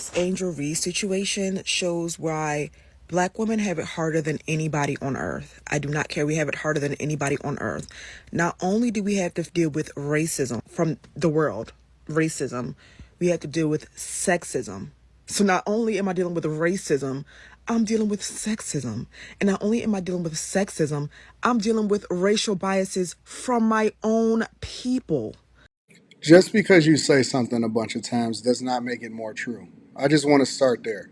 This Angel Reese situation shows why black women have it harder than anybody on earth. I do not care. We have it harder than anybody on earth. Not only do we have to deal with racism from the world, racism, we have to deal with sexism. So not only am I dealing with racism, I'm dealing with sexism. And not only am I dealing with sexism, I'm dealing with racial biases from my own people. Just because you say something a bunch of times does not make it more true. I just want to start there.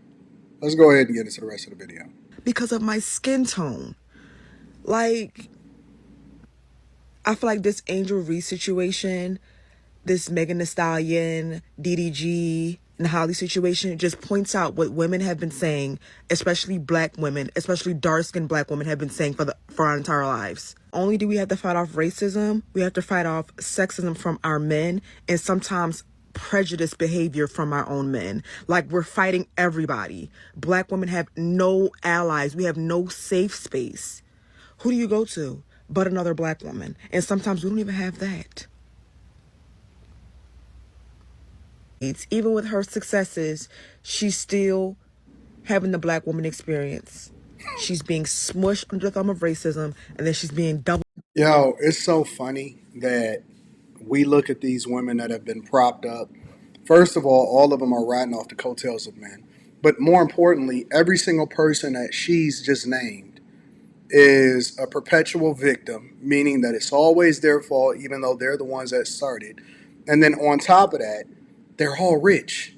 Let's go ahead and get into the rest of the video. Because of my skin tone. Like, I feel like this Angel Reese situation, this Megan Thee Stallion, DDG, and Halle situation just points out what women have been saying, especially black women, especially dark-skinned black women have been saying for our entire lives. Only do we have to fight off racism, we have to fight off sexism from our men, and sometimes prejudiced behavior from our own men. Like, we're fighting everybody. Black women have no allies. We have no safe space. Who do you go to but another black woman? And sometimes we don't even have that. Even with her successes, she's still having the black woman experience. She's being smushed under the thumb of racism, and then she's being double. Yo, it's so funny that we look at these women that have been propped up. First of all of them are riding off the coattails of men. But more importantly, every single person that she's just named is a perpetual victim, meaning that it's always their fault, even though they're the ones that started. And then on top of that, they're all rich.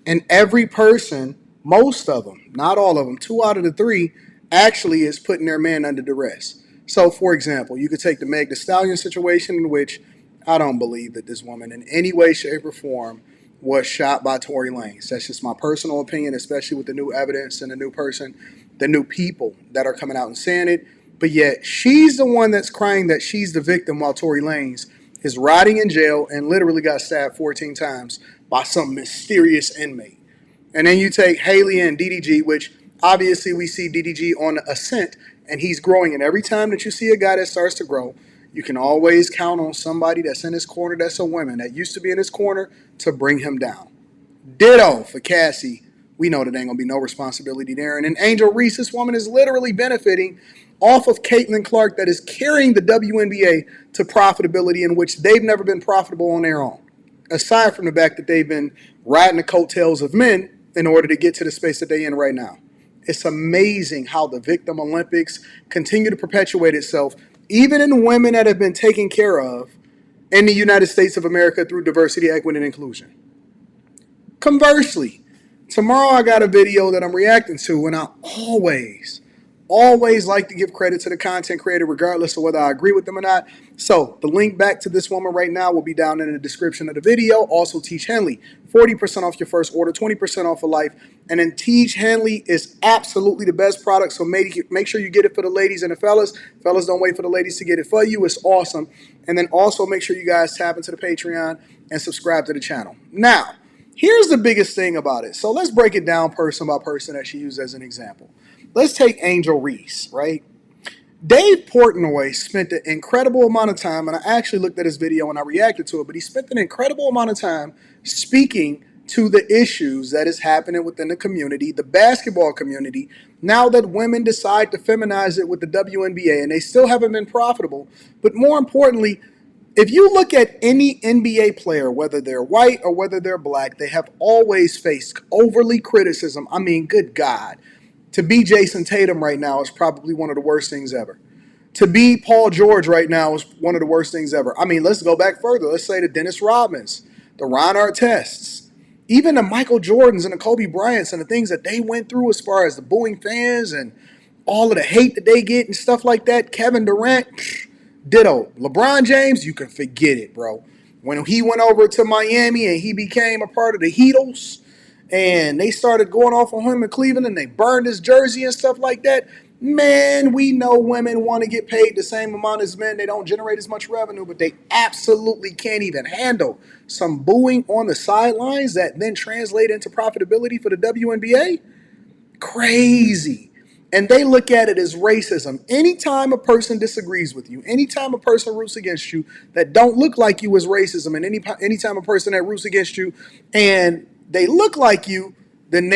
And every person, most of them, not all of them, 2 out of the 3, actually is putting their man under duress. So, for example, you could take the Meg Thee Stallion situation, in which I don't believe that this woman in any way, shape, or form was shot by Tory Lanez. That's just my personal opinion, especially with the new evidence and the new person, the new people that are coming out and saying it. But yet, she's the one that's crying that she's the victim, while Tory Lanez is rotting in jail and literally got stabbed 14 times by some mysterious inmate. And then you take Halle and DDG, which obviously we see DDG on the ascent, and he's growing. And every time that you see a guy that starts to grow, you can always count on somebody that's in his corner, that's a woman that used to be in his corner, to bring him down. Ditto for Cassie. We know that ain't going to be no responsibility there. And then Angel Reese, this woman is literally benefiting off of Caitlin Clark, that is carrying the WNBA to profitability, in which they've never been profitable on their own. Aside from the fact that they've been riding the coattails of men in order to get to the space that they're in right now. It's amazing how the Victim Olympics continue to perpetuate itself, even in women that have been taken care of in the United States of America through diversity, equity, and inclusion. Conversely, tomorrow I got a video that I'm reacting to, and I always like to give credit to the content creator, regardless of whether I agree with them or not. So the link back to this woman right now will be down in the description of the video. Also, Teach Henley, 40% off your first order, 20% off for life. And then Teach Henley is absolutely the best product, so make sure you get it for the ladies and the fellas. Fellas, don't wait for the ladies to get it for you. It's awesome. And then also make sure you guys tap into the Patreon and subscribe to the channel. Now, here's the biggest thing about it. So let's break it down person by person that she used as an example. Let's take Angel Reese, right? Dave Portnoy spent an incredible amount of time, and I actually looked at his video and I reacted to it, but he spent an incredible amount of time speaking to the issues that is happening within the community, the basketball community, now that women decide to feminize it with the WNBA, and they still haven't been profitable. But more importantly, if you look at any NBA player, whether they're white or whether they're black, they have always faced overly criticism. I mean, good God. To be Jason Tatum right now is probably one of the worst things ever. To be Paul George right now is one of the worst things ever. I mean, let's go back further. Let's say the Dennis Rodmans, the Ron Artests, even the Michael Jordans and the Kobe Bryants, and the things that they went through as far as the booing fans and all of the hate that they get and stuff like that. Kevin Durant, ditto. LeBron James, you can forget it, bro. When he went over to Miami and he became a part of the Heatles, and they started going off on him in Cleveland, and they burned his jersey and stuff like that. Man, we know women want to get paid the same amount as men. They don't generate as much revenue, but they absolutely can't even handle some booing on the sidelines that then translate into profitability for the WNBA. Crazy. And they look at it as racism. Anytime a person disagrees with you, anytime a person roots against you that don't look like you is racism. And anytime a person that roots against you and they look like you, then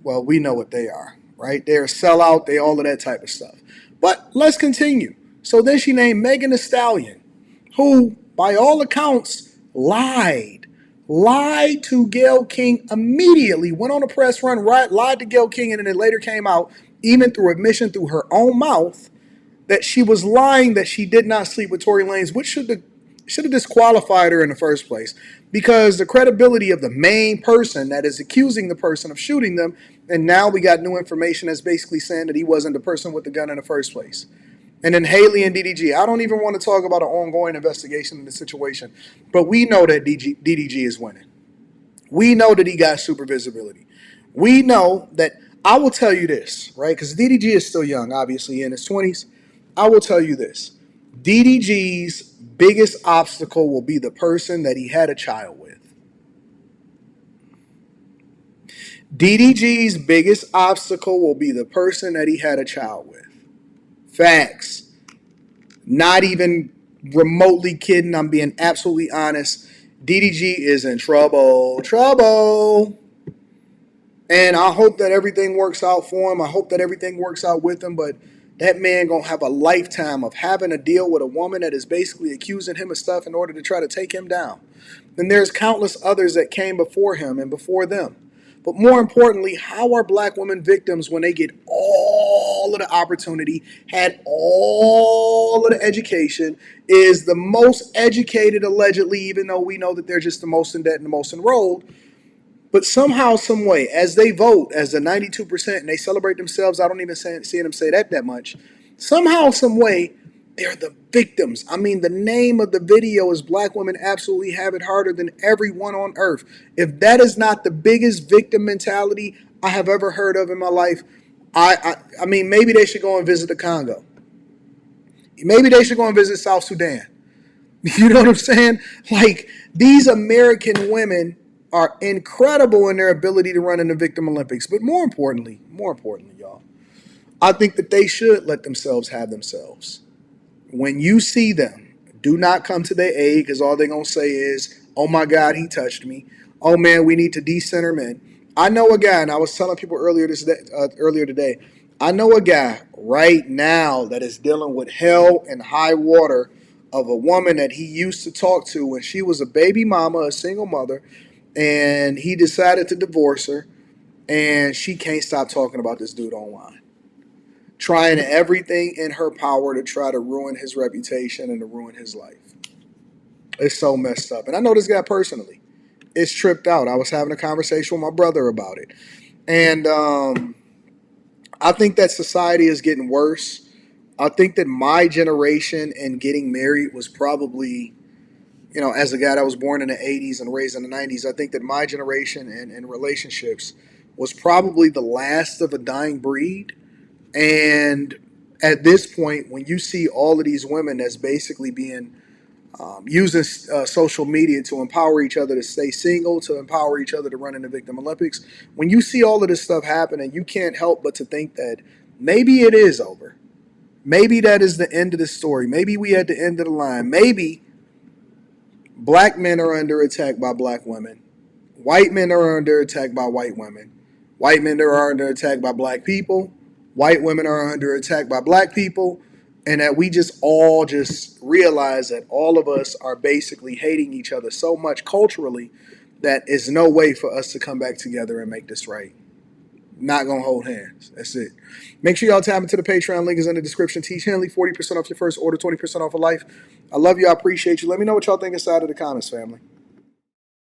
well, we know what they are, right? They're a sellout, they all of that type of stuff. But let's continue. So then she named Megan Thee Stallion, who, by all accounts, lied to Gayle King immediately, went on a press run, lied to Gayle King, and then it later came out, even through admission through her own mouth, that she was lying that she did not sleep with Tory Lanez, which should have disqualified her in the first place, because the credibility of the main person that is accusing the person of shooting them, and now we got new information that's basically saying that he wasn't the person with the gun in the first place. And then Halle and DDG. I don't even want to talk about an ongoing investigation in the situation, but we know that DDG is winning. We know that he got super visibility. We know that, I will tell you this, right? Because DDG is still young, obviously in his 20s. I will tell you this. DDG's biggest obstacle will be the person that he had a child with. DDG's biggest obstacle will be the person that he had a child with. Facts. Not even remotely kidding. I'm being absolutely honest. DDG is in trouble. And I hope that everything works out for him. I hope that everything works out with him. But that man going to have a lifetime of having to deal with a woman that is basically accusing him of stuff in order to try to take him down. And there's countless others that came before him and before them. But more importantly, how are black women victims when they get all of the opportunity, had all of the education, is the most educated allegedly, even though we know that they're just the most in debt and the most enrolled. But somehow, some way, as they vote, as the 92%, and they celebrate themselves, I don't even see them say that much. Somehow, some way, they're the victims. I mean, the name of the video is Black Women Absolutely Have It Harder Than Everyone on Earth. If that is not the biggest victim mentality I have ever heard of in my life, I mean, maybe they should go and visit the Congo. Maybe they should go and visit South Sudan. You know what I'm saying? Like, these American women are incredible in their ability to run in the Victim Olympics. But more importantly, y'all, I think that they should let themselves have themselves. When you see them, do not come to their aid, because all they're going to say is, oh my God, he touched me. Oh man, we need to decenter men. I know a guy, and I was telling people earlier today, I know a guy right now that is dealing with hell and high water of a woman that he used to talk to when she was a baby mama, a single mother, and he decided to divorce her, and she can't stop talking about this dude online, trying everything in her power to try to ruin his reputation and to ruin his life. It's so messed up. And I know this guy personally. It's tripped out. I was having a conversation with my brother about it. And I think that society is getting worse. I think that my generation and getting married was probably, as a guy that was born in the 80s and raised in the 90s, I think that my generation and relationships was probably the last of a dying breed. And at this point, when you see all of these women that's basically being using social media to empower each other to stay single, to empower each other to run in the Victim Olympics, when you see all of this stuff happening, you can't help but to think that maybe it is over. Maybe that is the end of the story. Maybe we at the end of the line. Maybe black men are under attack by black women. White men are under attack by white women. White men are under attack by black people. White women are under attack by black people. And that we just all just realize that all of us are basically hating each other so much culturally that is no way for us to come back together and make this right. Not going to hold hands. That's it. Make sure y'all tap into the Patreon. Link is in the description. Teach Henley, 40% off your first order, 20% off of life. I love you. I appreciate you. Let me know what y'all think inside of the comments, family.